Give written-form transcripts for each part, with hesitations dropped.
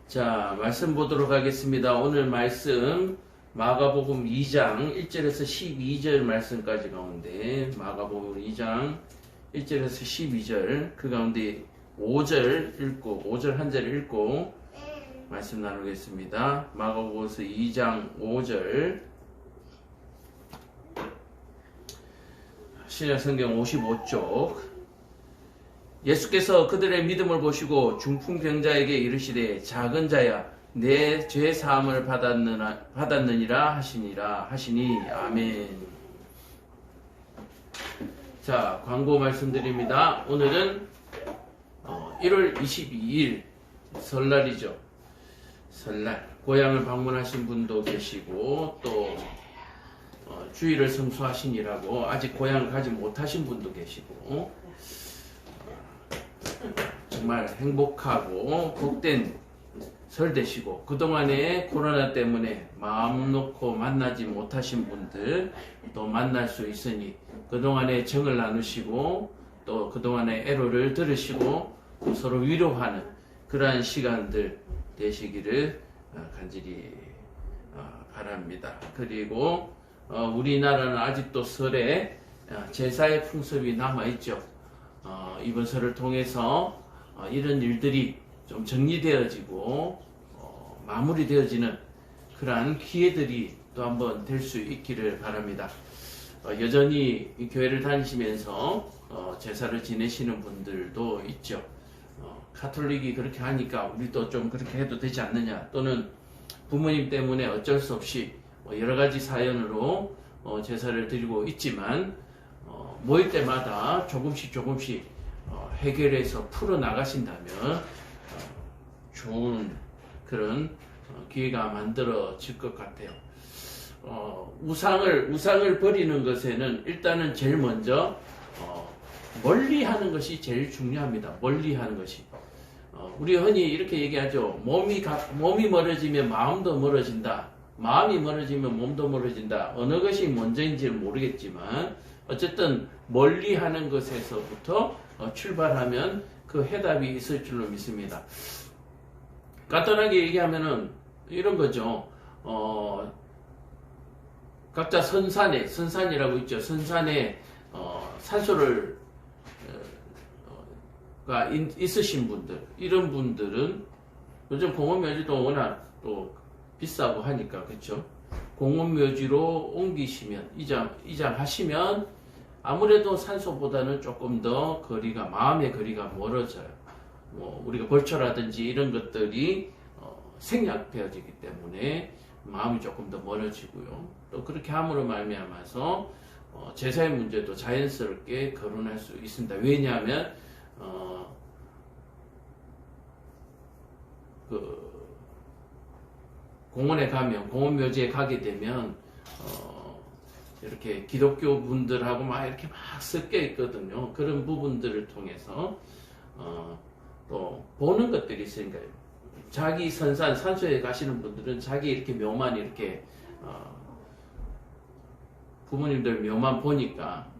자, 말씀 보도록 하겠습니다. 오늘 말씀 마가복음 2장 1절에서 12절 말씀까지 가운데 마가복음 2장 1절에서 12절 그 가운데 5절 읽고 5절 한 절 읽고 말씀 나누겠습니다. 마가복음서 2장 5절 신약성경 55쪽 예수께서 그들의 믿음을 보시고 중풍병자에게 이르시되 작은 자야 내 죄 사함을 받았느니라 하시니 아멘. 자, 광고 말씀드립니다. 오늘은 1월 22일 설날이죠. 설날 고향을 방문하신 분도 계시고 또 주일을 성수하시니라고 아직 고향을 가지 못하신 분도 계시고 정말 행복하고 복된 설 되시고 그동안에 코로나 때문에 마음 놓고 만나지 못하신 분들 또 만날 수 있으니 그동안에 정을 나누시고 또 그동안의 애로를 들으시고 또 서로 위로하는 그러한 시간들 되시기를 간절히 바랍니다. 그리고 우리나라는 아직도 설에 제사의 풍습이 남아있죠. 이번 설을 통해서 이런 일들이 좀 정리되어지고 마무리되어지는 그러한 기회들이 또 한번 될 수 있기를 바랍니다. 여전히 이 교회를 다니시면서 제사를 지내시는 분들도 있죠. 카톨릭이 그렇게 하니까 우리도 좀 그렇게 해도 되지 않느냐, 또는 부모님 때문에 어쩔 수 없이 여러 가지 사연으로 제사를 드리고 있지만 모일 때마다 조금씩 해결해서 풀어 나가신다면 좋은 그런 기회가 만들어질 것 같아요. 우상을 버리는 것에는 일단은 제일 먼저 멀리 하는 것이 제일 중요합니다. 멀리 하는 것이. 우리 흔히 이렇게 얘기하죠. 몸이 멀어지면 마음도 멀어진다. 마음이 멀어지면 몸도 멀어진다. 어느 것이 먼저인지는 모르겠지만 어쨌든 멀리 하는 것에서부터 출발하면 그 해답이 있을 줄로 믿습니다. 간단하게 얘기하면은 이런 거죠. 각자 선산이라고 있죠. 선산에 산소를 가 있으신 분들, 이런 분들은 요즘 공원묘지도 워낙 또 비싸고 하니까 그렇죠. 공원묘지로 옮기시면 이장하시면 아무래도 산소보다는 조금 더 마음의 거리가 멀어져요. 우리가 벌초라든지 이런 것들이 생략되어지기 때문에 마음이 조금 더 멀어지고요. 또 그렇게 함으로 말미암아서 제사의 문제도 자연스럽게 거론할 수 있습니다. 왜냐하면 공원에 가면, 공원묘지에 가게 되면 이렇게 기독교 분들하고 이렇게 섞여 있거든요. 그런 부분들을 통해서 또 보는 것들이 있으니까 자기 산소에 가시는 분들은 자기 이렇게 묘만 이렇게 부모님들 묘만 보니까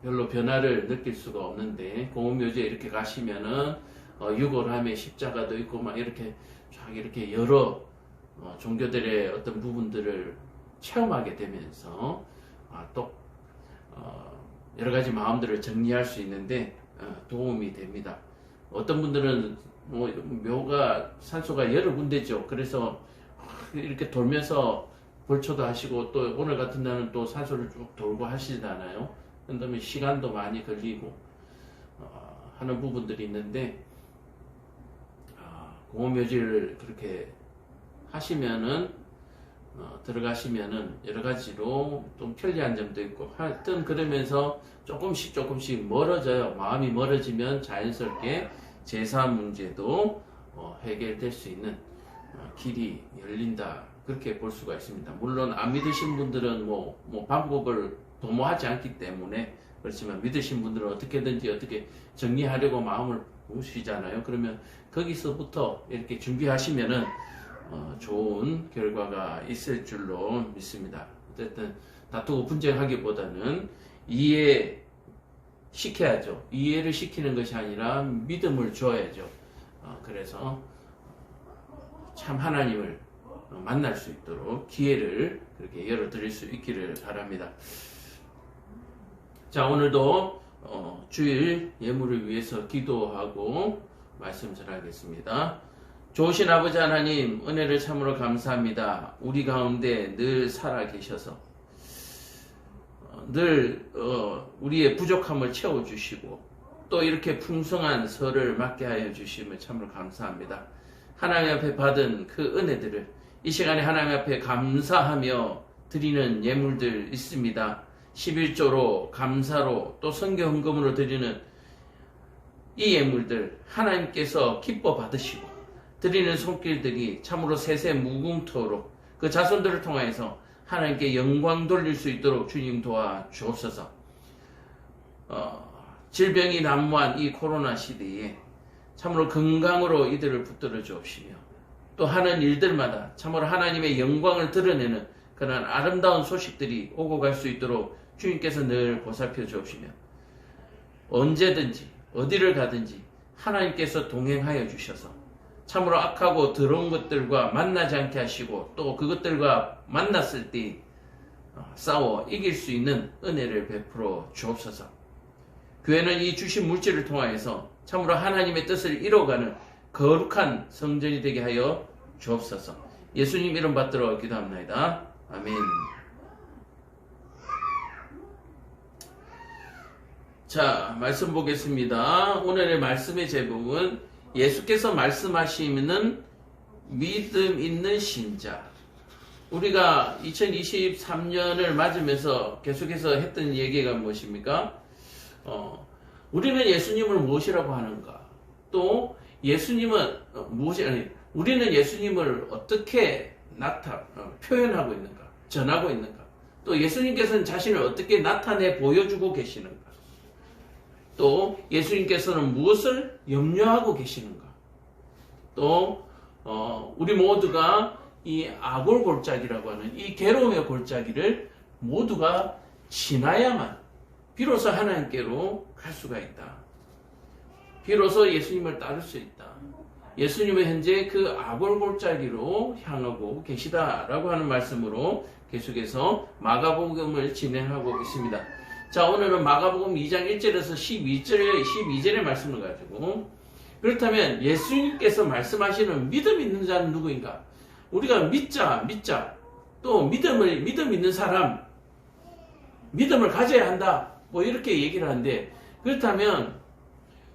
별로 변화를 느낄 수가 없는데 공원묘지에 이렇게 가시면은 유골함에 십자가도 있고 이렇게 쫙 이렇게 여러 종교들의 어떤 부분들을 체험하게 되면서 또 여러 가지 마음들을 정리할 수 있는데 도움이 됩니다. 어떤 분들은 묘가 산소가 여러 군데죠. 그래서 이렇게 돌면서 벌초도 하시고 또 오늘 같은 날은 또 산소를 쭉 돌고 하시잖아요. 그다음에 시간도 많이 걸리고 하는 부분들이 있는데 공원묘지를 그렇게 하시면은 들어가시면은 여러 가지로 좀 편리한 점도 있고 하여튼 그러면서 조금씩 멀어져요. 마음이 멀어지면 자연스럽게 제사 문제도 해결될 수 있는 길이 열린다, 그렇게 볼 수가 있습니다. 물론 안 믿으신 분들은 방법을 도모하지 않기 때문에 그렇지만 믿으신 분들은 어떻게 정리하려고 마음을 모으시잖아요. 그러면 거기서부터 이렇게 준비하시면은 좋은 결과가 있을 줄로 믿습니다. 어쨌든 다투고 분쟁하기보다는 이해시켜야죠. 이해를 시키는 것이 아니라 믿음을 줘야죠. 그래서 참 하나님을 만날 수 있도록 기회를 그렇게 열어드릴 수 있기를 바랍니다. 자, 오늘도 주일 예물을 위해서 기도하고 말씀 전하겠습니다. 좋으신 아버지 하나님, 은혜를 참으로 감사합니다. 우리 가운데 늘 살아 계셔서 늘 우리의 부족함을 채워주시고 또 이렇게 풍성한 설을 맡게 하여 주심을 참으로 감사합니다. 하나님 앞에 받은 그 은혜들을 이 시간에 하나님 앞에 감사하며 드리는 예물들 있습니다. 11조로 감사로 또 선교 헌금으로 드리는 이 예물들 하나님께서 기뻐 받으시고 드리는 손길들이 참으로 세세 무궁토록 그 자손들을 통하여서 하나님께 영광 돌릴 수 있도록 주님 도와주옵소서. 질병이 난무한 이 코로나 시대에 참으로 건강으로 이들을 붙들어 주옵시며 또 하는 일들마다 참으로 하나님의 영광을 드러내는 그런 아름다운 소식들이 오고 갈 수 있도록 주님께서 늘 보살펴 주옵시며 언제든지 어디를 가든지 하나님께서 동행하여 주셔서 참으로 악하고 더러운 것들과 만나지 않게 하시고 또 그것들과 만났을 때 싸워 이길 수 있는 은혜를 베풀어 주옵소서. 교회는 이 주신 물질을 통하여서 참으로 하나님의 뜻을 이뤄가는 거룩한 성전이 되게 하여 주옵소서. 예수님 이름 받들어 기도합니다. 아멘. 자, 말씀 보겠습니다. 오늘의 말씀의 제목은 예수께서 말씀하시는 믿음 있는 신자. 우리가 2023년을 맞으면서 계속해서 했던 얘기가 무엇입니까? 우리는 예수님을 무엇이라고 하는가? 또 예수님은 우리는 예수님을 어떻게 표현하고 있는가? 전하고 있는가? 또 예수님께서는 자신을 어떻게 나타내 보여주고 계시는가? 또 예수님께서는 무엇을 염려하고 계시는가? 또 우리 모두가 이 아골 골짜기라고 하는 이 괴로움의 골짜기를 모두가 지나야만 비로소 하나님께로 갈 수가 있다. 비로소 예수님을 따를 수 있다. 예수님은 현재 그 아골 골짜기로 향하고 계시다라고 하는 말씀으로 계속해서 마가복음을 진행하고 있습니다. 자, 오늘은 마가복음 2장 1절에서 12절의 말씀을 가지고 그렇다면 예수님께서 말씀하시는 믿음 있는 자는 누구인가? 우리가 믿자 또 믿음 있는 사람 믿음을 가져야 한다 뭐 이렇게 얘기를 하는데 그렇다면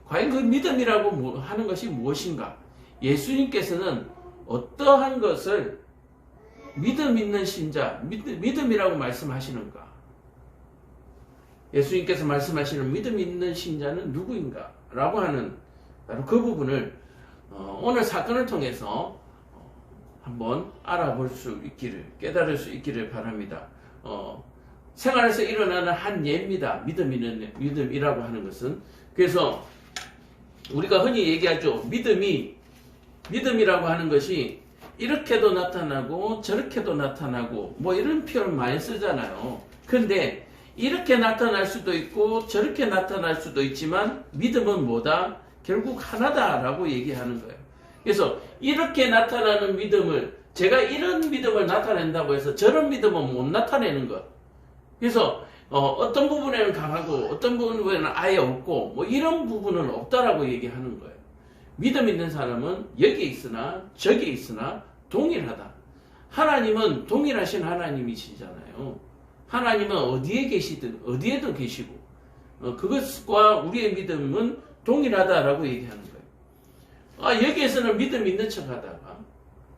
과연 그 믿음이라고 하는 것이 무엇인가? 예수님께서는 어떠한 것을 믿음 있는 신자 믿음이라고 말씀하시는가? 예수님께서 말씀하시는 믿음 있는 신자는 누구인가? 라고 하는 바로 그 부분을 오늘 사건을 통해서 한번 알아볼 수 있기를 깨달을 수 있기를 바랍니다. 생활에서 일어나는 한 예입니다. 믿음이라고 하는 것은. 그래서 우리가 흔히 얘기하죠. 믿음이라고 하는 것이 이렇게도 나타나고 저렇게도 나타나고 뭐 이런 표현 많이 쓰잖아요. 그런데 이렇게 나타날 수도 있고 저렇게 나타날 수도 있지만 믿음은 뭐다? 결국 하나다라고 얘기하는 거예요. 그래서 이렇게 나타나는 믿음을 제가 이런 믿음을 나타낸다고 해서 저런 믿음은 못 나타내는 것. 그래서 어떤 부분에는 강하고 어떤 부분에는 아예 없고 뭐 이런 부분은 없다라고 얘기하는 거예요. 믿음 있는 사람은 여기에 있으나 저기에 있으나 동일하다. 하나님은 동일하신 하나님이시잖아요. 하나님은 어디에 계시든 어디에도 계시고 그것과 우리의 믿음은 동일하다라고 얘기하는 거예요. 여기에서는 믿음 있는 척 하다가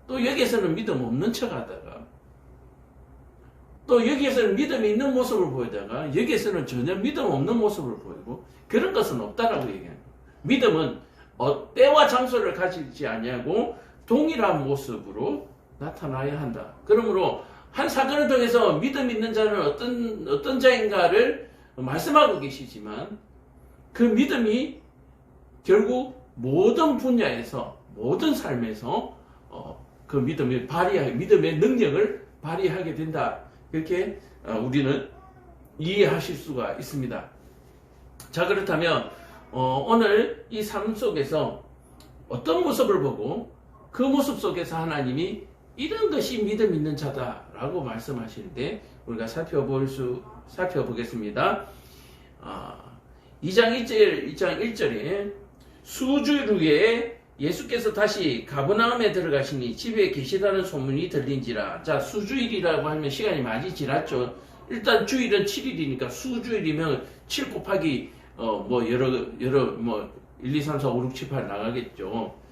또 여기에서는 믿음 없는 척 하다가 또 여기에서는 믿음이 있는 모습을 보이다가 여기에서는 전혀 믿음 없는 모습을 보이고 그런 것은 없다라고 얘기하는 거예요. 믿음은 때와 장소를 가지지 아니하고 동일한 모습으로 나타나야 한다. 그러므로 한 사건을 통해서 믿음 있는 자는 어떤 자인가를 말씀하고 계시지만 그 믿음이 결국 모든 분야에서 모든 삶에서 그 믿음의 능력을 발휘하게 된다. 이렇게 우리는 이해하실 수가 있습니다. 자, 그렇다면 오늘 이 삶 속에서 어떤 모습을 보고 그 모습 속에서 하나님이 이런 것이 믿음 있는 자다라고 말씀하시는데 우리가 살펴보겠습니다. 2장 1절에 수주일 후에 예수께서 다시 가버나움에 들어가시니 집에 계시다는 소문이 들린지라. 자, 수주일이라고 하면 시간이 많이 지났죠. 일단 주일은 7일이니까 수주일이면 7 곱하기 여러 1, 2, 3, 4, 5, 6, 7, 8 나가겠죠.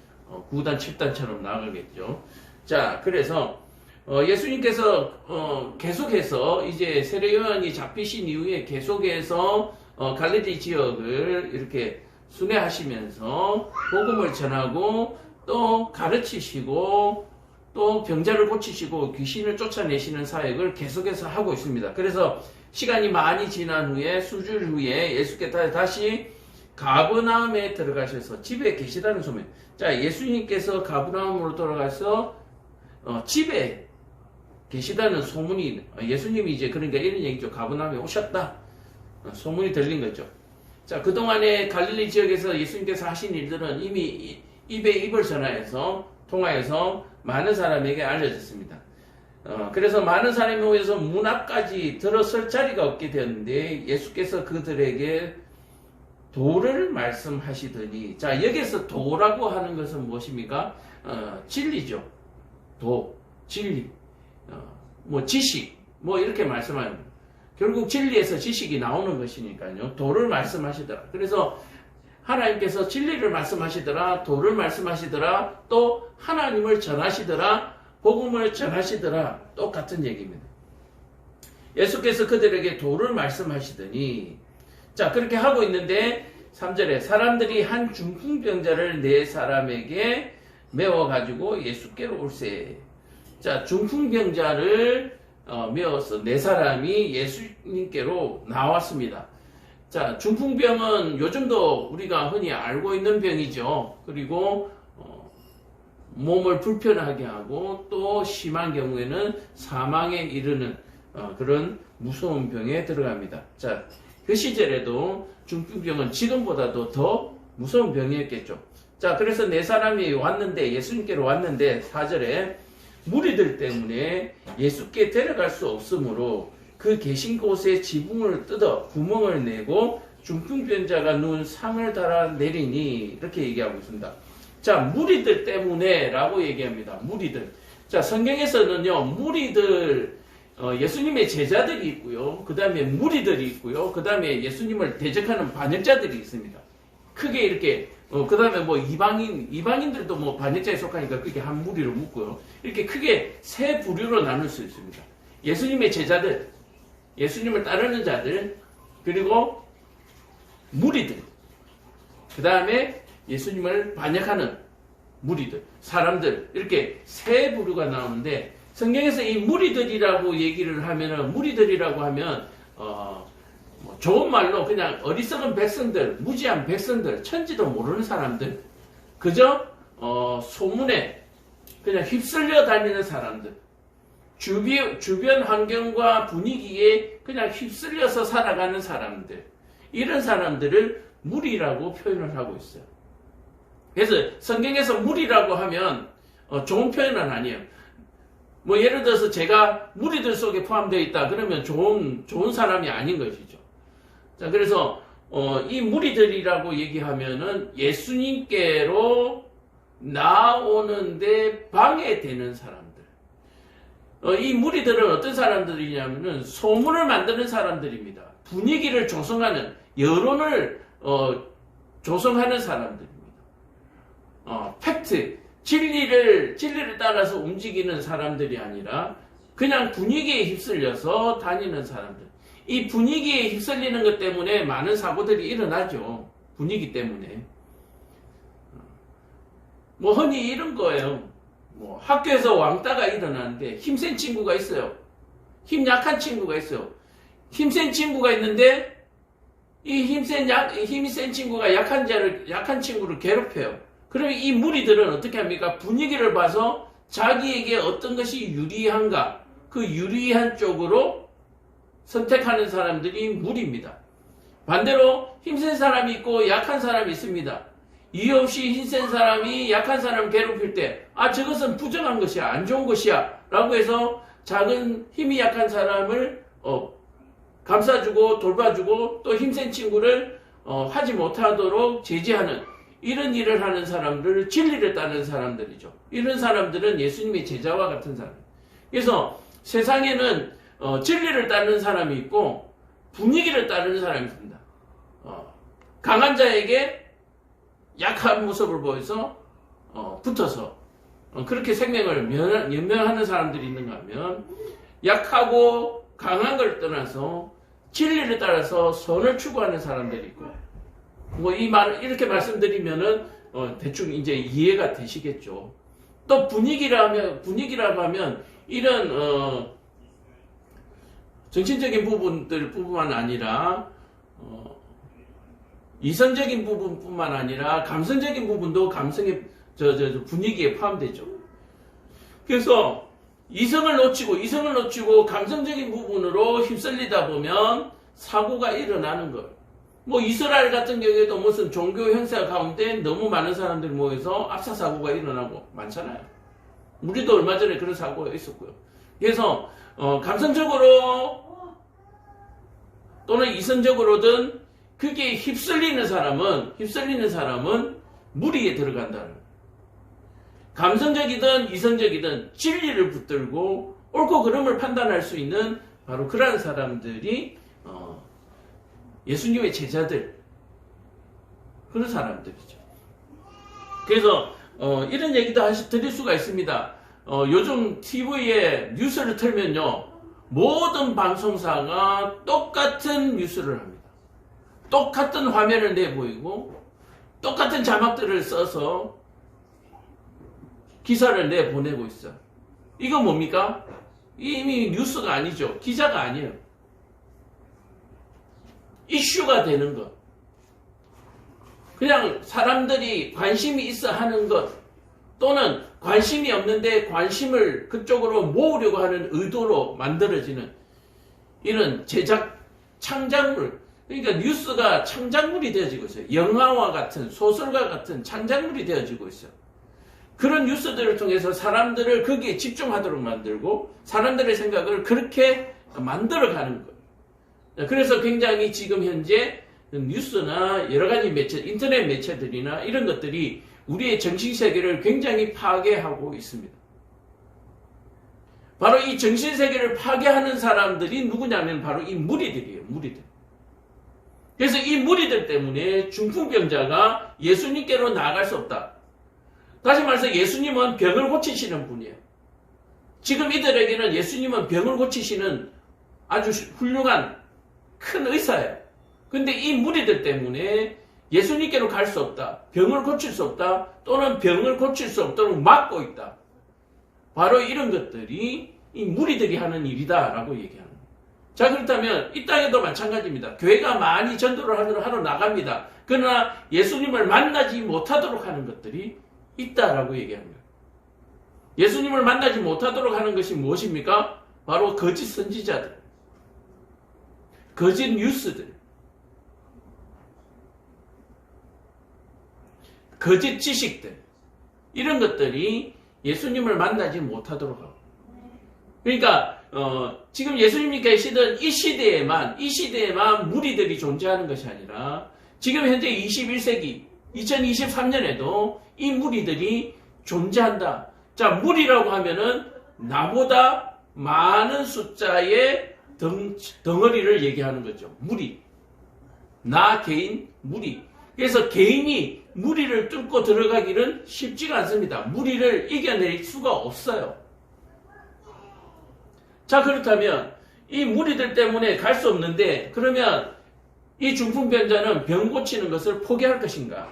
9단, 7단처럼 나가겠죠. 자, 그래서 예수님께서 계속해서 이제 세례 요한이 잡히신 이후에 계속해서 갈릴리 지역을 이렇게 순회하시면서 복음을 전하고 또 가르치시고 또 병자를 고치시고 귀신을 쫓아내시는 사역을 계속해서 하고 있습니다. 그래서 시간이 많이 지난 후에 수주일 후에 예수께서 다시 가버나움에 들어가셔서 집에 계시다는 소문. 자, 예수님께서 가버나움으로 돌아가서 집에 계시다는 소문이 예수님이 이제 그러니까 이런 얘기죠. 가버나움에 오셨다. 소문이 들린 거죠. 자, 그동안에 갈릴리 지역에서 예수님께서 하신 일들은 이미 입에 입을 통하여서 많은 사람에게 알려졌습니다. 그래서 많은 사람이 모여서 문 앞까지 들어설 자리가 없게 되었는데 예수께서 그들에게 도를 말씀하시더니, 자, 여기서 도라고 하는 것은 무엇입니까? 진리죠. 도, 진리, 지식, 이렇게 말씀하는 결국 진리에서 지식이 나오는 것이니까요. 도를 말씀하시더라. 그래서 하나님께서 진리를 말씀하시더라, 도를 말씀하시더라, 또 하나님을 전하시더라, 복음을 전하시더라. 똑같은 얘기입니다. 예수께서 그들에게 도를 말씀하시더니, 자, 그렇게 하고 있는데 3절에 사람들이 한 중풍병자를 네 사람에게 메워가지고 예수께로 올세. 자, 중풍병자를 메워서 네 사람이 예수님께로 나왔습니다. 자, 중풍병은 요즘도 우리가 흔히 알고 있는 병이죠. 그리고 몸을 불편하게 하고 또 심한 경우에는 사망에 이르는 그런 무서운 병에 들어갑니다. 자, 그 시절에도 중풍병은 지금보다도 더 무서운 병이었겠죠. 자, 그래서 네 사람이 왔는데, 예수님께로 왔는데 4절에 무리들 때문에 예수께 데려갈 수 없으므로 그 계신 곳에 지붕을 뜯어 구멍을 내고 중풍병자가 누운 상을 달아 내리니, 이렇게 얘기하고 있습니다. 자, 무리들 때문에 라고 얘기합니다. 무리들. 자, 성경에서는요, 무리들, 예수님의 제자들이 있고요. 그 다음에 무리들이 있고요. 그 다음에 예수님을 대적하는 반역자들이 있습니다. 크게 이렇게, 그 다음에 이방인들도 반역자에 속하니까 그게 한 무리로 묶고요. 이렇게 크게 세 부류로 나눌 수 있습니다. 예수님의 제자들, 예수님을 따르는 자들, 그리고 무리들, 그 다음에 예수님을 반역하는 무리들, 사람들, 이렇게 세 부류가 나오는데, 성경에서 이 무리들이라고 얘기를 하면은, 무리들이라고 하면, 좋은 말로 그냥 어리석은 백성들, 무지한 백성들, 천지도 모르는 사람들, 그저, 소문에 그냥 휩쓸려 다니는 사람들, 주변 환경과 분위기에 그냥 휩쓸려서 살아가는 사람들, 이런 사람들을 무리라고 표현을 하고 있어요. 그래서 성경에서 무리라고 하면, 좋은 표현은 아니에요. 예를 들어서 제가 무리들 속에 포함되어 있다 그러면 좋은 사람이 아닌 것이죠. 자, 그래서 이 무리들이라고 얘기하면은 예수님께로 나오는데 방해되는 사람들. 이 무리들은 어떤 사람들이냐면은 소문을 만드는 사람들입니다. 분위기를 조성하는, 여론을 조성하는 사람들입니다. 팩트, 진리를 따라서 움직이는 사람들이 아니라 그냥 분위기에 휩쓸려서 다니는 사람들. 이 분위기에 휩쓸리는 것 때문에 많은 사고들이 일어나죠. 분위기 때문에. 흔히 이런 거예요. 학교에서 왕따가 일어나는데 힘센 친구가 있어요. 힘 약한 친구가 있어요. 힘센 친구가 있는데 이 힘센 친구가 약한 친구를 괴롭혀요. 그러면 이 무리들은 어떻게 합니까? 분위기를 봐서 자기에게 어떤 것이 유리한가, 그 유리한 쪽으로 선택하는 사람들이 무리입니다. 반대로 힘센 사람이 있고 약한 사람이 있습니다. 이유 없이 힘센 사람이 약한 사람을 괴롭힐 때, 저것은 부정한 것이야, 안 좋은 것이야 라고 해서 작은 힘이 약한 사람을 감싸주고 돌봐주고 또 힘센 친구를 하지 못하도록 제지하는 이런 일을 하는 사람들, 진리를 따르는 사람들이죠. 이런 사람들은 예수님의 제자와 같은 사람. 그래서 세상에는 진리를 따르는 사람이 있고 분위기를 따르는 사람이 있습니다. 강한 자에게 약한 모습을 보여서 붙어서 그렇게 생명을 연명하는 사람들이 있는가 하면, 약하고 강한 걸 떠나서 진리를 따라서 선을 추구하는 사람들이 있고, 뭐 이 말 이렇게 말씀드리면은 대충 이제 이해가 되시겠죠. 또 분위기라고 하면 이런 정신적인 부분뿐만 아니라 이성적인 부분뿐만 아니라 감성적인 부분도 감성의 분위기에 포함되죠. 그래서 이성을 놓치고 감성적인 부분으로 휩쓸리다 보면 사고가 일어나는 것. 뭐 이스라엘 같은 경우에도 무슨 종교 행사 가운데 너무 많은 사람들이 모여서 압사 사고가 일어나고 많잖아요. 우리도 얼마 전에 그런 사고가 있었고요. 그래서 감성적으로 또는 이성적으로든 그게 휩쓸리는 사람은 무리에 들어간다는. 감성적이든 이성적이든 진리를 붙들고 옳고 그름을 판단할 수 있는 바로 그러한 사람들이 예수님의 제자들, 그런 사람들이죠. 그래서 이런 얘기도 드릴 수가 있습니다. 요즘 TV에 뉴스를 틀면요, 모든 방송사가 똑같은 뉴스를 합니다. 똑같은 화면을 내보이고 똑같은 자막들을 써서 기사를 내보내고 있어요. 이거 뭡니까? 이미 뉴스가 아니죠. 기자가 아니에요. 이슈가 되는 것. 그냥 사람들이 관심이 있어 하는 것, 또는 관심이 없는데 관심을 그쪽으로 모으려고 하는 의도로 만들어지는 이런 제작, 창작물. 그러니까 뉴스가 창작물이 되어지고 있어요. 영화와 같은, 소설과 같은 창작물이 되어지고 있어요. 그런 뉴스들을 통해서 사람들을 거기에 집중하도록 만들고 사람들의 생각을 그렇게 만들어가는 거예요. 그래서 굉장히 지금 현재 뉴스나 여러 가지 매체, 인터넷 매체들이나 이런 것들이 우리의 정신세계를 굉장히 파괴하고 있습니다. 바로 이 정신세계를 파괴하는 사람들이 누구냐면 바로 이 무리들이에요. 무리들. 그래서 이 무리들 때문에 중풍병자가 예수님께로 나아갈 수 없다. 다시 말해서 예수님은 병을 고치시는 분이에요. 지금 이들에게는 예수님은 병을 고치시는 아주 훌륭한 큰 의사예요. 근데 이 무리들 때문에 예수님께로 갈 수 없다, 병을 고칠 수 없다, 또는 병을 고칠 수 없도록 막고 있다. 바로 이런 것들이 이 무리들이 하는 일이다라고 얘기하는 거예요. 자, 그렇다면 이 땅에도 마찬가지입니다. 교회가 많이 전도를 하러 나갑니다. 그러나 예수님을 만나지 못하도록 하는 것들이 있다라고 얘기하는 거예요. 예수님을 만나지 못하도록 하는 것이 무엇입니까? 바로 거짓 선지자들, 거짓 뉴스들, 거짓 지식들, 이런 것들이 예수님을 만나지 못하도록 하고. 그러니까 지금 예수님이 계시던 이 시대에만 무리들이 존재하는 것이 아니라 지금 현재 21세기 2023년에도 이 무리들이 존재한다. 자, 무리라고 하면은 나보다 많은 숫자의 덩어리를 얘기하는 거죠. 무리. 나 개인 무리. 그래서 개인이 무리를 뚫고 들어가기는 쉽지가 않습니다. 무리를 이겨낼 수가 없어요. 자, 그렇다면 이 무리들 때문에 갈 수 없는데, 그러면 이 중풍병자는 병 고치는 것을 포기할 것인가?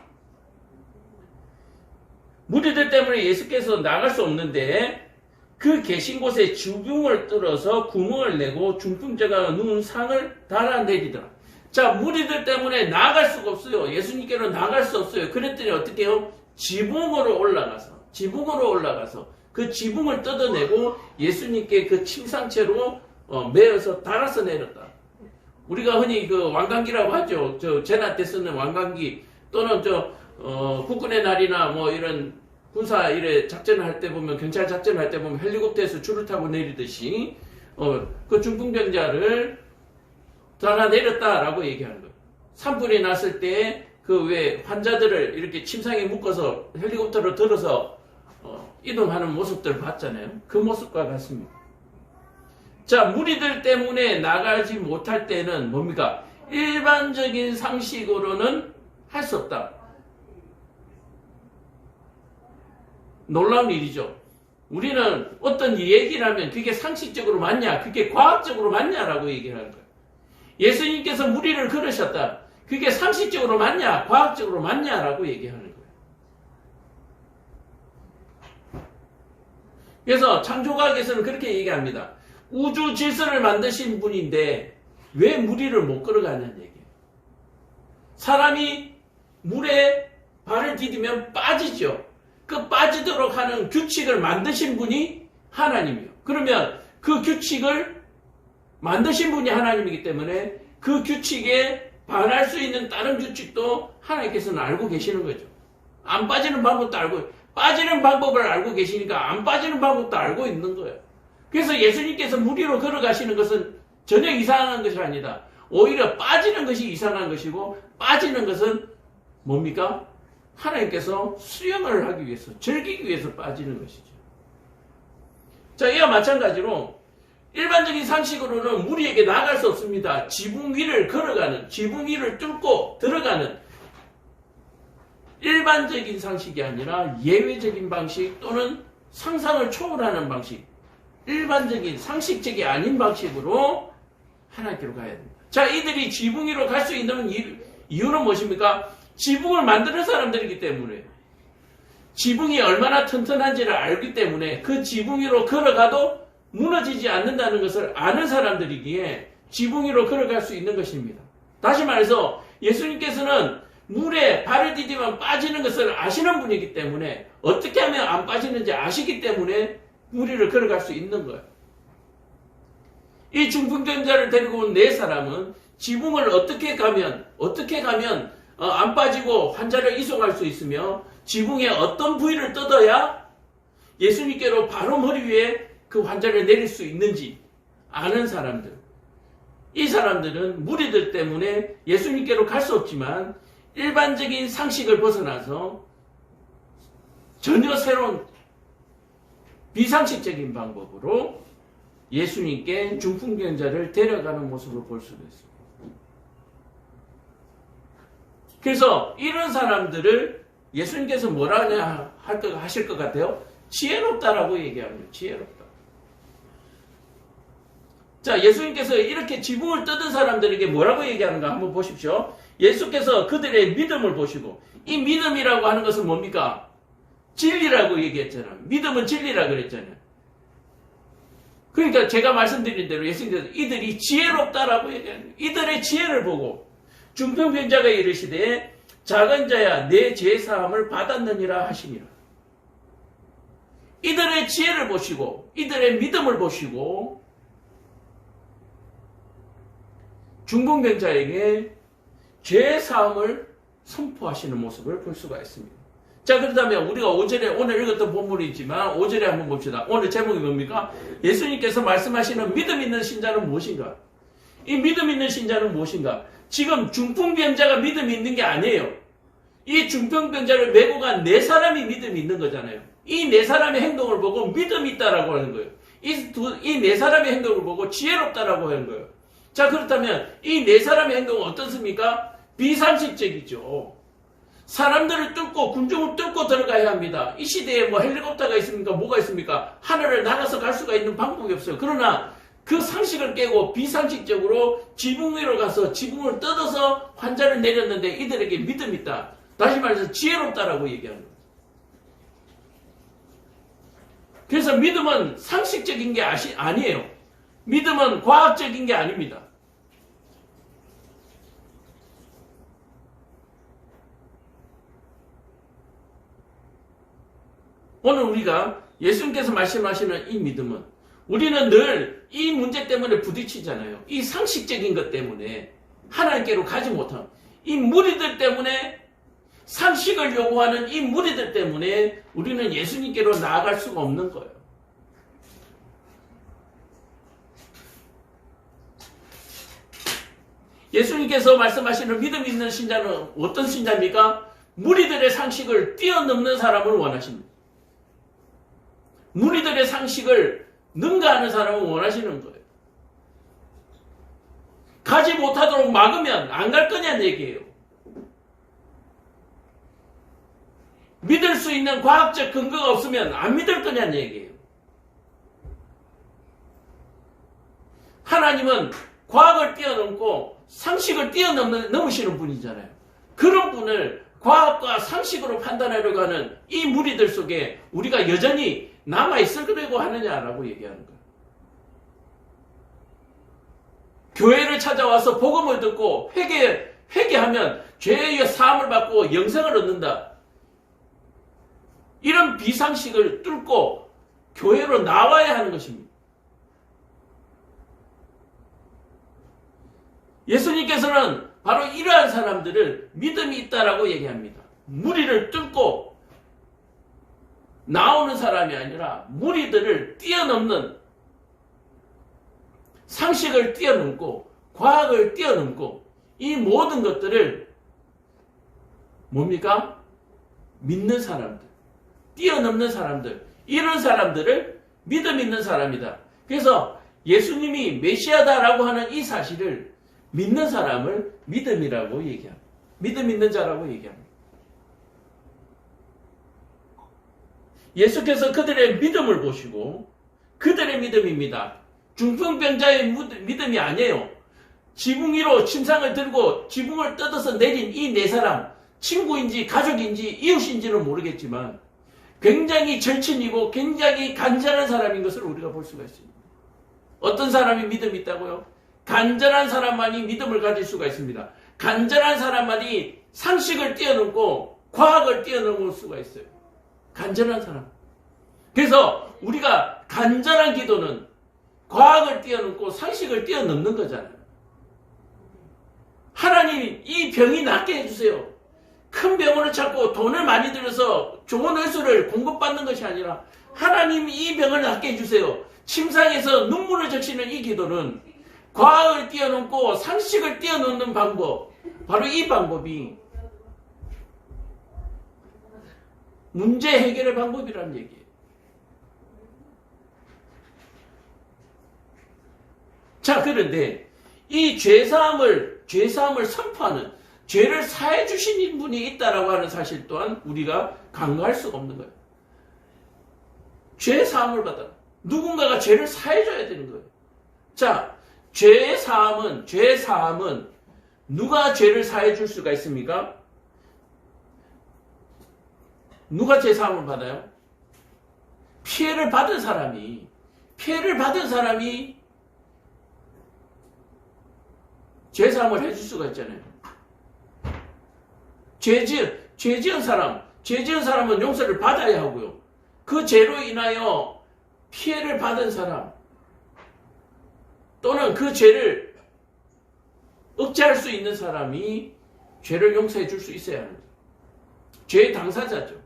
무리들 때문에 예수께서 나갈 수 없는데 그 계신 곳에 지붕을 뚫어서 구멍을 내고 중풍자가 누운 상을 달아내리더라. 자, 무리들 때문에 나갈 수가 없어요. 예수님께로 나갈 수 없어요. 그랬더니 어떻게 해요? 지붕으로 올라가서 그 지붕을 뜯어내고 예수님께 그 침상채로 메어서 달아서 내렸다. 우리가 흔히 그 왕관기라고 하죠. 저 제나 때 쓰는 왕관기, 또는 국군의 날이나 뭐 이런 군사 이래 작전을 할 때 보면 경찰 작전을 할 때 보면 헬리콥터에서 줄을 타고 내리듯이 그 중풍병자를 하나 내렸다라고 얘기하는 거예요. 산불이 났을 때 그 왜 환자들을 이렇게 침상에 묶어서 헬리콥터로 들어서 이동하는 모습들 봤잖아요. 그 모습과 같습니다. 자, 무리들 때문에 나가지 못할 때는 뭡니까? 일반적인 상식으로는 할 수 없다. 놀라운 일이죠. 우리는 어떤 얘기를 하면 그게 상식적으로 맞냐, 그게 과학적으로 맞냐라고 얘기를 하는 거예요. 예수님께서 무리를 걸으셨다. 그게 상식적으로 맞냐, 과학적으로 맞냐라고 얘기하는 거예요. 그래서 창조과학에서는 그렇게 얘기합니다. 우주 질서를 만드신 분인데 왜 무리를 못 걸어가냐는 얘기예요. 사람이 물에 발을 디디면 빠지죠. 그 빠지도록 하는 규칙을 만드신 분이 하나님이에요. 그러면 그 규칙을 만드신 분이 하나님이기 때문에 그 규칙에 반할 수 있는 다른 규칙도 하나님께서는 알고 계시는 거죠. 안 빠지는 방법도 알고, 빠지는 방법을 알고 계시니까 안 빠지는 방법도 알고 있는 거예요. 그래서 예수님께서 무리로 걸어가시는 것은 전혀 이상한 것이 아니다. 오히려 빠지는 것이 이상한 것이고, 빠지는 것은 뭡니까? 하나님께서 수영을 하기 위해서, 즐기기 위해서 빠지는 것이죠. 자, 이와 마찬가지로 일반적인 상식으로는 무리에게 나아갈 수 없습니다. 지붕 위를 걸어가는, 지붕 위를 뚫고 들어가는 일반적인 상식이 아니라 예외적인 방식 또는 상상을 초월하는 방식, 일반적인 상식적이 아닌 방식으로 하나님께로 가야 됩니다. 자, 이들이 지붕 위로 갈 수 있는 이유는 무엇입니까? 지붕을 만드는 사람들이기 때문에, 지붕이 얼마나 튼튼한지를 알기 때문에 그 지붕 위로 걸어가도 무너지지 않는다는 것을 아는 사람들이기에 지붕 위로 걸어갈 수 있는 것입니다. 다시 말해서 예수님께서는 물에 발을 디디면 빠지는 것을 아시는 분이기 때문에 어떻게 하면 안 빠지는지 아시기 때문에 무리를 걸어갈 수 있는 거예요. 이 중풍병자를 데리고 온 네 사람은 지붕을 어떻게 가면 안 빠지고 환자를 이송할 수 있으며 지붕의 어떤 부위를 뜯어야 예수님께로 바로 머리 위에 그 환자를 내릴 수 있는지 아는 사람들. 이 사람들은 무리들 때문에 예수님께로 갈 수 없지만 일반적인 상식을 벗어나서 전혀 새로운 비상식적인 방법으로 예수님께 중풍병자를 데려가는 모습을 볼 수도 있습니다. 그래서 이런 사람들을 예수님께서 뭐라 하실 것 같아요? 지혜롭다라고 얘기합니다. 지혜롭다. 자, 예수님께서 이렇게 지붕을 뜯은 사람들에게 뭐라고 얘기하는가 한번 보십시오. 예수께서 그들의 믿음을 보시고, 이 믿음이라고 하는 것은 뭡니까? 진리라고 얘기했잖아요. 믿음은 진리라고 그랬잖아요. 그러니까 제가 말씀드린 대로 예수님께서 이들이 지혜롭다라고 얘기합니다. 이들의 지혜를 보고 중풍병자가 이르시되 작은 자야 내 죄사함을 받았느니라 하시니라. 이들의 지혜를 보시고 이들의 믿음을 보시고 중풍병자에게 죄사함을 선포하시는 모습을 볼 수가 있습니다. 자, 그렇다면 우리가 오늘 읽었던 본문이지만 5절에 한번 봅시다. 오늘 제목이 뭡니까? 예수님께서 말씀하시는 믿음 있는 신자는 무엇인가? 이 믿음 있는 신자는 무엇인가? 지금 중풍병자가 믿음이 있는 게 아니에요. 이 중풍병자를 메고 간 네 사람이 믿음이 있는 거잖아요. 이 네 사람의 행동을 보고 믿음이 있다라고 하는 거예요. 이 네 사람의 행동을 보고 지혜롭다라고 하는 거예요. 자, 그렇다면 이 네 사람의 행동은 어떻습니까? 비상식적이죠. 사람들을 뚫고 군중을 뚫고 들어가야 합니다. 이 시대에 뭐 헬리콥터가 있습니까? 뭐가 있습니까? 하늘을 날아서 갈 수가 있는 방법이 없어요. 그러나 그 상식을 깨고 비상식적으로 지붕 위로 가서 지붕을 뜯어서 환자를 내렸는데 이들에게 믿음이 있다. 다시 말해서 지혜롭다라고 얘기하는 거예요. 그래서 믿음은 상식적인 게 아니에요. 믿음은 과학적인 게 아닙니다. 오늘 우리가 예수님께서 말씀하시는 이 믿음은 우리는 늘 이 문제 때문에 부딪히잖아요. 이 상식적인 것 때문에 하나님께로 가지 못한 이 무리들 때문에 상식을 요구하는 이 무리들 때문에 우리는 예수님께로 나아갈 수가 없는 거예요. 예수님께서 말씀하시는 믿음 있는 신자는 어떤 신자입니까? 무리들의 상식을 뛰어넘는 사람을 원하십니다. 무리들의 상식을 능가하는 사람을 원하시는 거예요. 가지 못하도록 막으면 안 갈 거냐는 얘기예요. 믿을 수 있는 과학적 근거가 없으면 안 믿을 거냐는 얘기예요. 하나님은 과학을 뛰어넘고 상식을 뛰어넘으시는 분이잖아요. 그런 분을 과학과 상식으로 판단하려고 하는 이 무리들 속에 우리가 여전히 남아있으려고 하느냐라고 얘기하는 거예요. 교회를 찾아와서 복음을 듣고 회개하면 죄의 사함을 받고 영생을 얻는다. 이런 비상식을 뚫고 교회로 나와야 하는 것입니다. 예수님께서는 바로 이러한 사람들을 믿음이 있다라고 얘기합니다. 무리를 뚫고 나오는 사람이 아니라 무리들을 뛰어넘는, 상식을 뛰어넘고 과학을 뛰어넘고 이 모든 것들을 뭡니까? 믿는 사람들, 뛰어넘는 사람들, 이런 사람들을 믿음 있는 사람이다. 그래서 예수님이 메시아다라고 하는 이 사실을 믿는 사람을 믿음이라고 얘기합니다. 믿음 있는 자라고 얘기합니다. 예수께서 그들의 믿음을 보시고 그들의 믿음입니다. 중풍병자의 믿음이 아니에요. 지붕 위로 침상을 들고 지붕을 뜯어서 내린 이 네 사람, 친구인지 가족인지 이웃인지는 모르겠지만 굉장히 절친이고 굉장히 간절한 사람인 것을 우리가 볼 수가 있습니다. 어떤 사람이 믿음이 있다고요? 간절한 사람만이 믿음을 가질 수가 있습니다. 간절한 사람만이 상식을 뛰어넘고 과학을 뛰어넘을 수가 있어요. 간절한 사람. 그래서 우리가 간절한 기도는 과학을 뛰어넘고 상식을 뛰어넘는 거잖아요. 하나님, 이 병이 낫게 해주세요. 큰 병원을 찾고 돈을 많이 들여서 좋은 의술을 공급받는 것이 아니라 하나님, 이 병을 낫게 해주세요. 침상에서 눈물을 적시는 이 기도는 과학을 뛰어넘고 상식을 뛰어넘는 방법, 바로 이 방법이 문제 해결의 방법이라는 얘기예요. 자, 그런데 이 죄사함을 선포하는, 죄를 사해 주신 분이 있다라고 하는 사실 또한 우리가 간과할 수가 없는 거예요. 죄사함을 받아. 누군가가 죄를 사해 줘야 되는 거예요. 자, 죄사함은 누가 죄를 사해 줄 수가 있습니까? 누가 죄사함을 받아요? 피해를 받은 사람이 죄사함을 해줄 수가 있잖아요. 죄 지은 사람은 용서를 받아야 하고요. 그 죄로 인하여 피해를 받은 사람 또는 그 죄를 억제할 수 있는 사람이 죄를 용서해 줄 수 있어야 합니다. 죄의 당사자죠.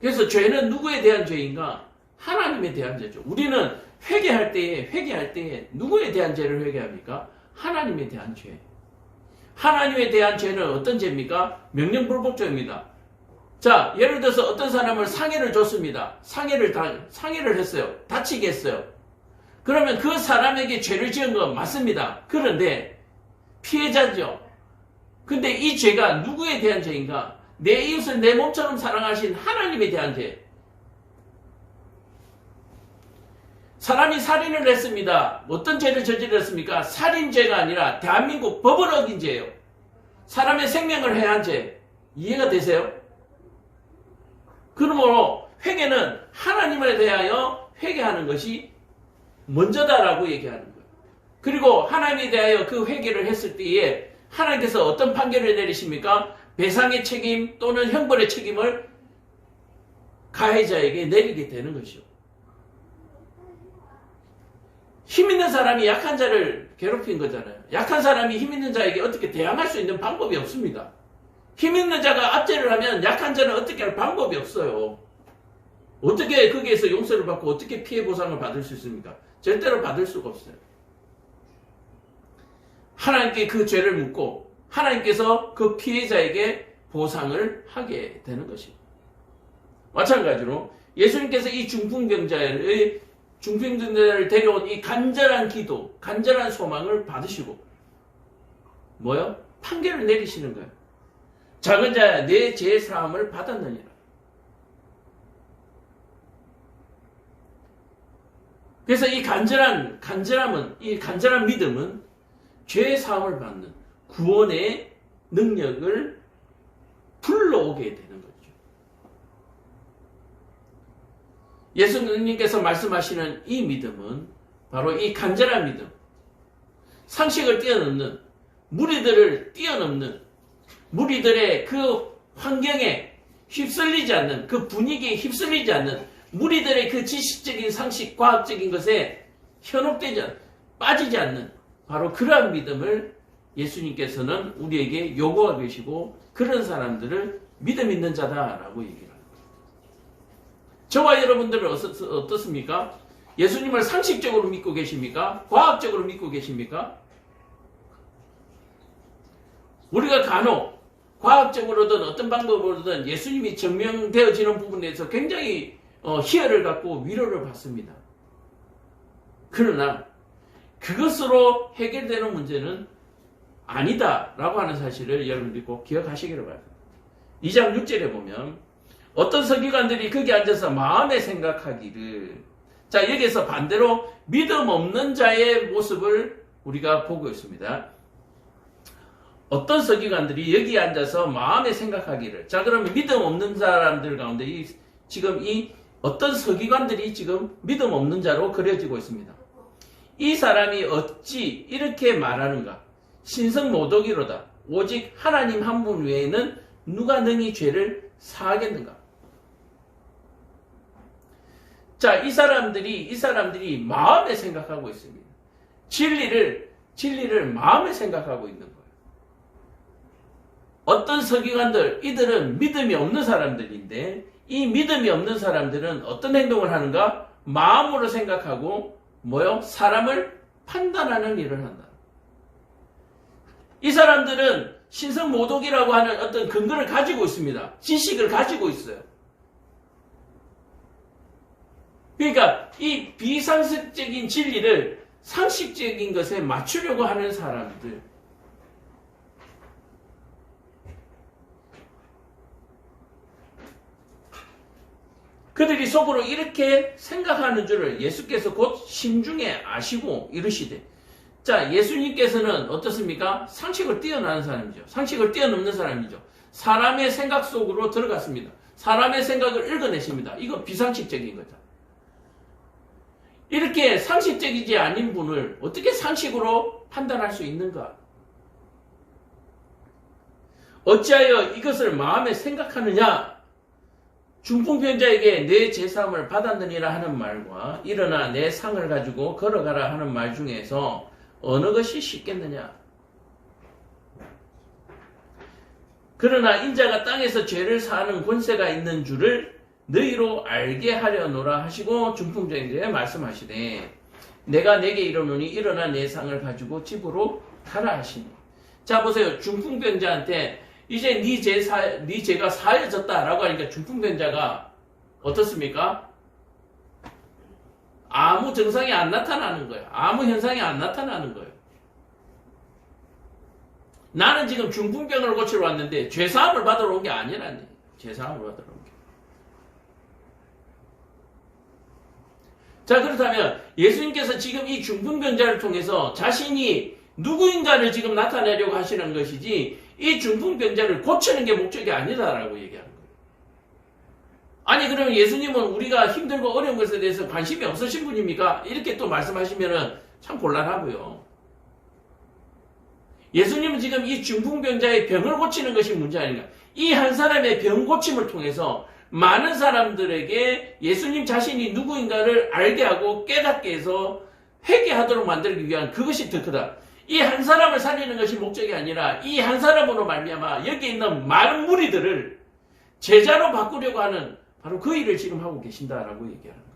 그래서 죄는 누구에 대한 죄인가? 하나님에 대한 죄죠. 우리는 회개할 때에 누구에 대한 죄를 회개합니까? 하나님에 대한 죄. 하나님에 대한 죄는 어떤 죄입니까? 명령불복죄입니다. 자, 예를 들어서 어떤 사람을 상해를 줬습니다. 상해를 했어요. 다치게 했어요. 그러면 그 사람에게 죄를 지은 건 맞습니다. 그런데 피해자죠. 근데 이 죄가 누구에 대한 죄인가? 내 이웃을 내 몸처럼 사랑하신 하나님에 대한 죄. 사람이 살인을 했습니다. 어떤 죄를 저질렀습니까? 살인죄가 아니라 대한민국 법을 어긴 죄예요. 사람의 생명을 해한 죄. 이해가 되세요? 그러므로 회개는 하나님에 대하여 회개하는 것이 먼저다라고 얘기하는 거예요. 그리고 하나님에 대하여 그 회개를 했을 때에 하나님께서 어떤 판결을 내리십니까? 배상의 책임 또는 형벌의 책임을 가해자에게 내리게 되는 것이요. 힘 있는 사람이 약한 자를 괴롭힌 거잖아요. 약한 사람이 힘 있는 자에게 어떻게 대항할 수 있는 방법이 없습니다. 힘 있는 자가 압제를 하면 약한 자는 어떻게 할 방법이 없어요. 어떻게 거기에서 용서를 받고 어떻게 피해 보상을 받을 수 있습니까? 절대로 받을 수가 없어요. 하나님께 그 죄를 묻고 하나님께서 그 피해자에게 보상을 하게 되는 것입니다. 마찬가지로 예수님께서 이 중풍병자를 데려온 이 간절한 기도, 간절한 소망을 받으시고 뭐요? 판결을 내리시는 거예요. 작은 자야 내 죄 사함을 받았느니라. 그래서 이 간절한 믿음은 죄 사함을 받는 구원의 능력을 불러오게 되는 거죠. 예수님께서 말씀하시는 이 믿음은 바로 이 간절한 믿음, 상식을 뛰어넘는, 무리들을 뛰어넘는, 무리들의 그 환경에 휩쓸리지 않는, 그 분위기에 휩쓸리지 않는, 무리들의 그 지식적인 상식, 과학적인 것에 현혹되지 않는, 빠지지 않는 바로 그러한 믿음을 예수님께서는 우리에게 요구하고 계시고 그런 사람들을 믿음 있는 자다라고 얘기를 합니다. 저와 여러분들은 어떻습니까? 예수님을 상식적으로 믿고 계십니까? 과학적으로 믿고 계십니까? 우리가 간혹 과학적으로든 어떤 방법으로든 예수님이 증명되어지는 부분에서 굉장히 희열을 갖고 위로를 받습니다. 그러나 그것으로 해결되는 문제는 아니다라고 하는 사실을 여러분들이 꼭 기억하시기를 바랍니다. 2장 6절에 보면 어떤 서기관들이 거기 앉아서 마음에 생각하기를, 자 여기에서 반대로 믿음 없는 자의 모습을 우리가 보고 있습니다. 어떤 서기관들이 여기 앉아서 마음에 생각하기를, 자 그러면 믿음 없는 사람들 가운데 지금 이 어떤 서기관들이 지금 믿음 없는 자로 그려지고 있습니다. 이 사람이 어찌 이렇게 말하는가? 신성모독이로다. 오직 하나님 한 분 외에는 누가 능히 죄를 사하겠는가? 자, 이 사람들이 마음에 생각하고 있습니다. 진리를 마음에 생각하고 있는 거예요. 어떤 서기관들, 이들은 믿음이 없는 사람들인데 이 믿음이 없는 사람들은 어떤 행동을 하는가? 마음으로 생각하고 사람을 판단하는 일을 한다. 이 사람들은 신성모독이라고 하는 어떤 근거를 가지고 있습니다. 지식을 가지고 있어요. 그러니까 이 비상식적인 진리를 상식적인 것에 맞추려고 하는 사람들. 그들이 속으로 이렇게 생각하는 줄을 예수께서 곧 심중에 아시고 이르시되, 자 예수님께서는 어떻습니까? 상식을 뛰어나는 사람이죠. 상식을 뛰어넘는 사람이죠. 사람의 생각 속으로 들어갔습니다. 사람의 생각을 읽어내십니다. 이거 비상식적인 거죠. 이렇게 상식적이지 않은 분을 어떻게 상식으로 판단할 수 있는가? 어찌하여 이것을 마음에 생각하느냐? 중풍병자에게 내 제사함을 받았느니라 하는 말과 일어나 내 상을 가지고 걸어가라 하는 말 중에서 어느 것이 쉽겠느냐? 그러나 인자가 땅에서 죄를 사하는 권세가 있는 줄을 너희로 알게 하려노라 하시고 중풍병자에게 말씀하시되, 내가 내게 이르노니 일어나 내 상을 가지고 집으로 가라 하시니. 자 보세요. 중풍병자한테 이제 네 죄가 사해졌다라고 하니까 중풍병자가 어떻습니까? 아무 증상이 안 나타나는 거예요. 아무 현상이 안 나타나는 거예요. 나는 지금 중풍병을 고치러 왔는데 죄사함을 받으러 온 게 아니라니. 죄사함을 받으러 온 게. 자 그렇다면 예수님께서 지금 이 중풍병자를 통해서 자신이 누구인가를 지금 나타내려고 하시는 것이지 이 중풍병자를 고치는 게 목적이 아니다라고 얘기하는 거예요. 아니 그러면 예수님은 우리가 힘들고 어려운 것에 대해서 관심이 없으신 분입니까? 이렇게 또 말씀하시면 참 곤란하고요. 예수님은 지금 이 중풍병자의 병을 고치는 것이 문제 아닌가? 이 한 사람의 병 고침을 통해서 많은 사람들에게 예수님 자신이 누구인가를 알게 하고 깨닫게 해서 회개하도록 만들기 위한 그것이 더 크다. 이 한 사람을 살리는 것이 목적이 아니라 이 한 사람으로 말미암아 여기 있는 많은 무리들을 제자로 바꾸려고 하는 바로 그 일을 지금 하고 계신다라고 얘기하는 거예요.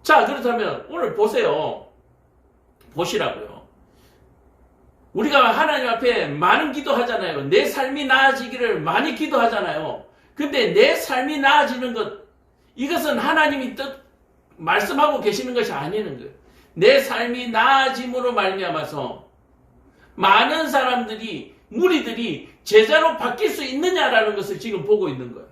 자, 그렇다면 오늘 보세요. 보시라고요. 우리가 하나님 앞에 많은 기도하잖아요. 내 삶이 나아지기를 많이 기도하잖아요. 근데 내 삶이 나아지는 것, 이것은 하나님이 뜻 말씀하고 계시는 것이 아니는 거예요. 내 삶이 나아짐으로 말미암아서 많은 사람들이, 무리들이 제자로 바뀔 수 있느냐라는 것을 지금 보고 있는 거예요.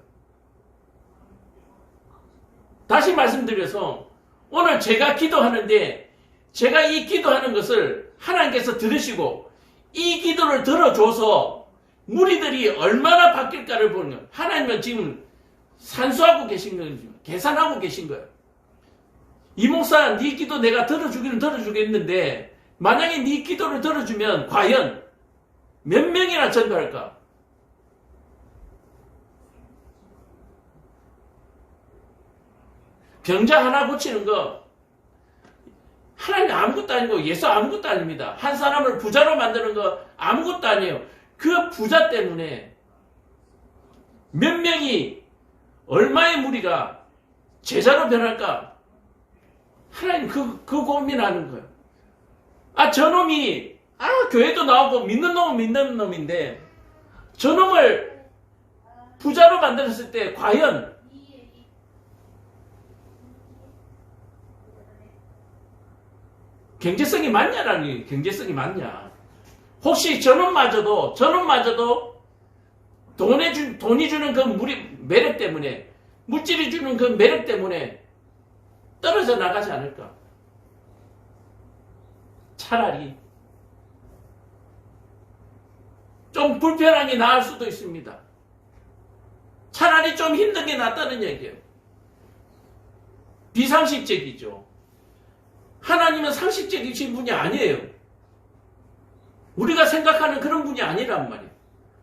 다시 말씀드려서 오늘 제가 기도하는데 제가 이 기도하는 것을 하나님께서 들으시고 이 기도를 들어줘서 무리들이 얼마나 바뀔까를 보는 거예요. 하나님은 지금 산수하고 계신 거예요. 계산하고 계신 거예요. 이 목사 네 기도 내가 들어주기는 들어주겠는데 만약에 네 기도를 들어주면 과연 몇 명이나 전도할까? 병자 하나 고치는 거 하나님 아무것도 아니고 예수 아무것도 아닙니다. 한 사람을 부자로 만드는 거 아무것도 아니에요. 그 부자 때문에 몇 명이 얼마의 무리가 제자로 변할까? 하나님 그 고민하는 거예요. 아, 저놈이 교회도 나오고 믿는 놈은 믿는 놈인데 저놈을 부자로 만들었을 때 과연 경제성이 맞냐라는 얘기예요. 경제성이 맞냐. 혹시 저놈마저도 돈이 주는 그 매력 때문에, 물질이 주는 그 매력 때문에 떨어져 나가지 않을까? 차라리 좀 불편한 게 나을 수도 있습니다. 차라리 좀 힘든 게 낫다는 얘기예요. 비상식적이죠. 하나님은 상식적이신 분이 아니에요. 우리가 생각하는 그런 분이 아니란 말이에요.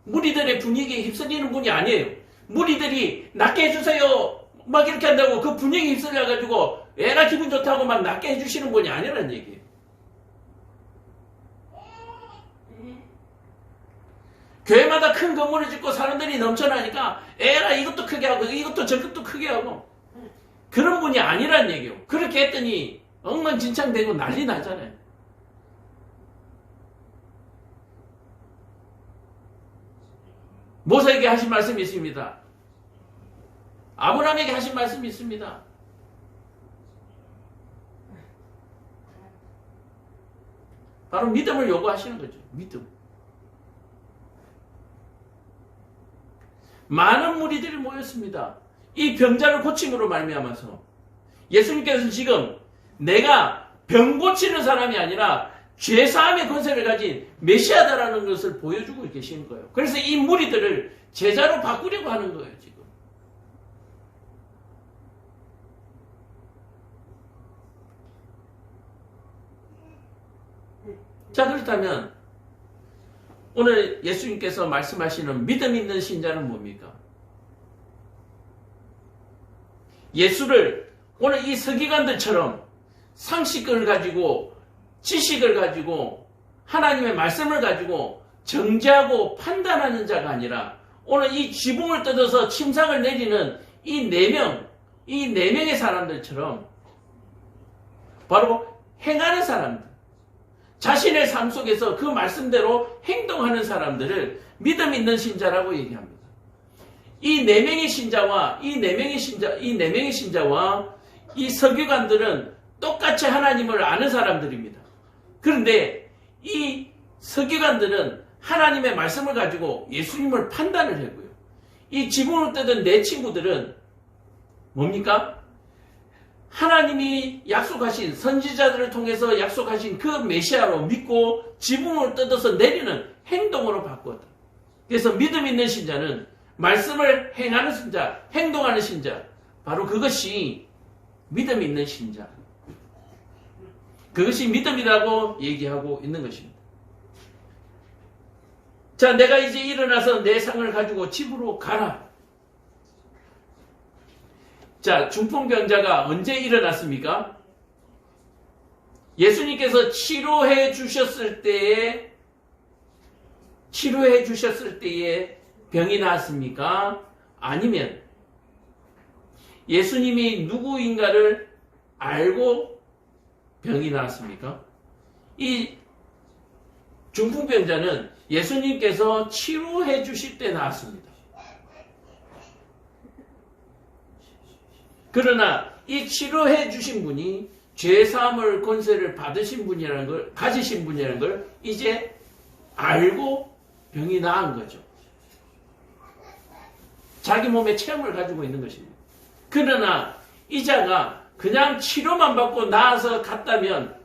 무리들의 분위기에 휩쓸리는 분이 아니에요. 무리들이 낫게 해주세요 막 이렇게 한다고 그 분위기에 휩쓸려가지고 애가 기분 좋다고 막 낫게 해주시는 분이 아니란 얘기예요. 교회마다 큰 건물을 짓고 사람들이 넘쳐나니까 애가 이것도 크게 하고 이것도 저것도 크게 하고 그런 분이 아니란 얘기예요. 그렇게 했더니 엉망진창되고 난리 나잖아요. 모세에게 하신 말씀이 있습니다. 아브라함에게 하신 말씀이 있습니다. 바로 믿음을 요구하시는 거죠. 믿음. 많은 무리들이 모였습니다. 이 병자를 고침으로 말미암아서 예수님께서는 지금 내가 병 고치는 사람이 아니라 죄사함의 권세를 가진 메시아다라는 것을 보여주고 계시는 거예요. 그래서 이 무리들을 제자로 바꾸려고 하는 거예요, 지금. 자, 그렇다면 오늘 예수님께서 말씀하시는 믿음 있는 신자는 뭡니까? 예수를 오늘 이 서기관들처럼 상식을 가지고 지식을 가지고 하나님의 말씀을 가지고 정죄하고 판단하는 자가 아니라 오늘 이 지붕을 뜯어서 침상을 내리는 이 네 명의 사람들처럼 바로 행하는 사람들, 자신의 삶 속에서 그 말씀대로 행동하는 사람들을 믿음 있는 신자라고 얘기합니다. 이 네 명의 신자와 이 서기관들은 똑같이 하나님을 아는 사람들입니다. 그런데 이 서기관들은 하나님의 말씀을 가지고 예수님을 판단을 하고요. 이 지붕을 뜯은 내 친구들은 뭡니까? 하나님이 약속하신 선지자들을 통해서 약속하신 그 메시아로 믿고 지붕을 뜯어서 내리는 행동으로 바꾸었다. 그래서 믿음 있는 신자는 말씀을 행하는 신자, 행동하는 신자, 바로 그것이 믿음 있는 신자. 그것이 믿음이라고 얘기하고 있는 것입니다. 자, 내가 이제 일어나서 내 상을 가지고 집으로 가라. 자, 중풍병자가 언제 일어났습니까? 예수님께서 치료해 주셨을 때에 병이 나았습니까? 아니면 예수님이 누구인가를 알고 병이 나았습니까? 이 중풍병자는 예수님께서 치료해 주실 때 나았습니다. 그러나 이 치료해 주신 분이 죄사함을 권세를 받으신 분이라는 걸, 가지신 분이라는 걸 이제 알고 병이 나은 거죠. 자기 몸의 체험을 가지고 있는 것입니다. 그러나 이 자가 그냥 치료만 받고 나아서 갔다면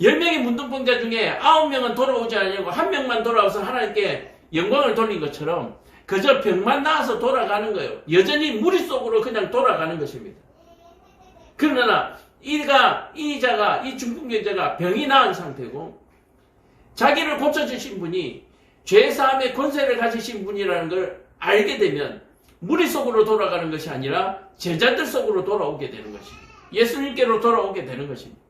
10명의 문둥병자 중에 9명은 돌아오지 않으려고 1명만 돌아와서 하나님께 영광을 돌린 것처럼 그저 병만 나아서 돌아가는 거예요. 여전히 무리 속으로 그냥 돌아가는 것입니다. 그러나 이 중풍병자가 병이 나은 상태고 자기를 고쳐주신 분이 죄사함의 권세를 가지신 분이라는 걸 알게 되면 무리 속으로 돌아가는 것이 아니라 제자들 속으로 돌아오게 되는 것입니다. 예수님께로 돌아오게 되는 것입니다.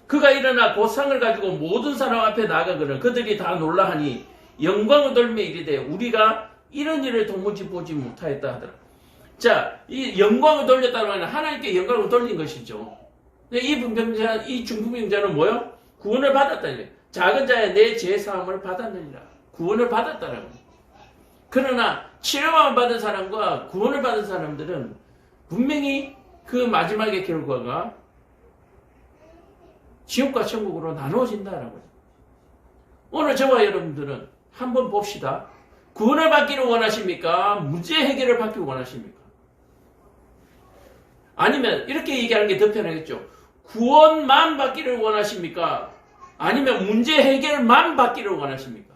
그가 일어나 그 상을 가지고 모든 사람 앞에 나가거든 그들이 다 놀라하니 영광을 돌며 이르되 우리가 이런 일을 도무지 보지 못하였다 하더라. 자, 이 영광을 돌렸다는 말은 하나님께 영광을 돌린 것이죠. 이 중풍병자는 뭐요? 구원을 받았다는 거예요. 작은 자의 내 죄 사함을 받았느니라. 구원을 받았다라고. 그러나 치료만 받은 사람과 구원을 받은 사람들은 분명히 그 마지막의 결과가 지옥과 천국으로 나누어진다라고. 오늘 저와 여러분들은 한번 봅시다. 구원을 받기를 원하십니까? 문제 해결을 받기를 원하십니까? 아니면 이렇게 얘기하는 게 더 편하겠죠. 구원만 받기를 원하십니까? 아니면 문제 해결만 받기를 원하십니까?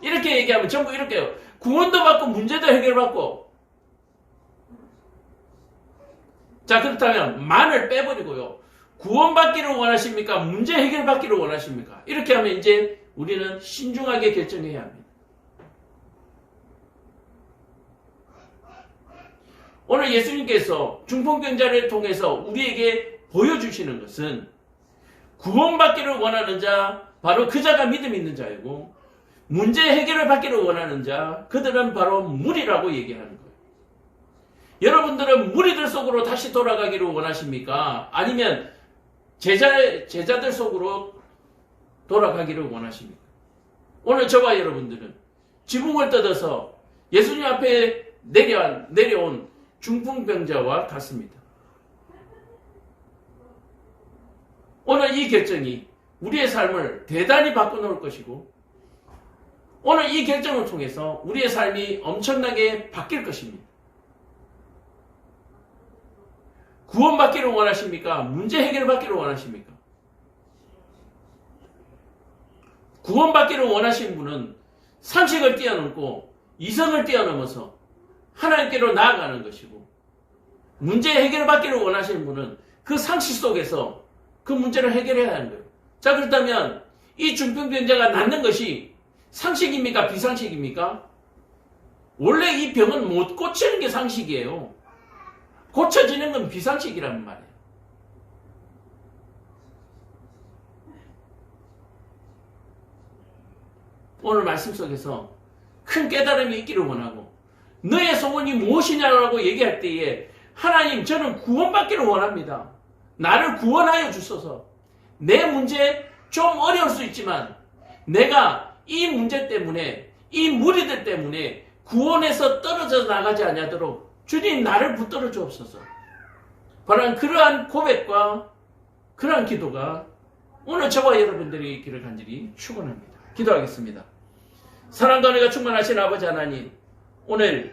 이렇게 얘기하면 전부 이렇게 해요. 구원도 받고 문제도 해결받고. 자, 그렇다면 만을 빼버리고요. 구원받기를 원하십니까? 문제 해결받기를 원하십니까? 이렇게 하면 이제 우리는 신중하게 결정해야 합니다. 오늘 예수님께서 중풍병자를 통해서 우리에게 보여주시는 것은 구원받기를 원하는 자, 바로 그 자가 믿음 있는 자이고 문제 해결을 받기를 원하는 자, 그들은 바로 무리라고 얘기하는 거예요. 여러분들은 무리들 속으로 다시 돌아가기를 원하십니까? 아니면 제자들 속으로 돌아가기를 원하십니까? 오늘 저와 여러분들은 지붕을 뜯어서 예수님 앞에 내려온 중풍병자와 같습니다. 오늘 이 결정이 우리의 삶을 대단히 바꿔놓을 것이고 오늘 이 결정을 통해서 우리의 삶이 엄청나게 바뀔 것입니다. 구원받기를 원하십니까? 문제 해결받기를 원하십니까? 구원받기를 원하시는 분은 상식을 뛰어넘고 이성을 뛰어넘어서 하나님께로 나아가는 것이고 문제 해결받기를 원하시는 분은 그 상식 속에서 그 문제를 해결해야 하는 거예요. 자, 그렇다면 이 중풍병자가 낫는 것이 상식입니까? 비상식입니까? 원래 이 병은 못 고치는 게 상식이에요. 고쳐지는 건 비상식이란 말이에요. 오늘 말씀 속에서 큰 깨달음이 있기를 원하고 너의 소원이 무엇이냐라고 얘기할 때에 하나님, 저는 구원받기를 원합니다. 나를 구원하여 주소서. 내 문제 좀 어려울 수 있지만 내가 이 문제 때문에 이 무리들 때문에 구원에서 떨어져 나가지 아니하도록 주님 나를 붙들어 주옵소서. 바로 그러한 고백과 그러한 기도가 오늘 저와 여러분들이 있기를 간절히 축원합니다. 기도하겠습니다. 사랑과 은혜가 충만하신 아버지 하나님, 오늘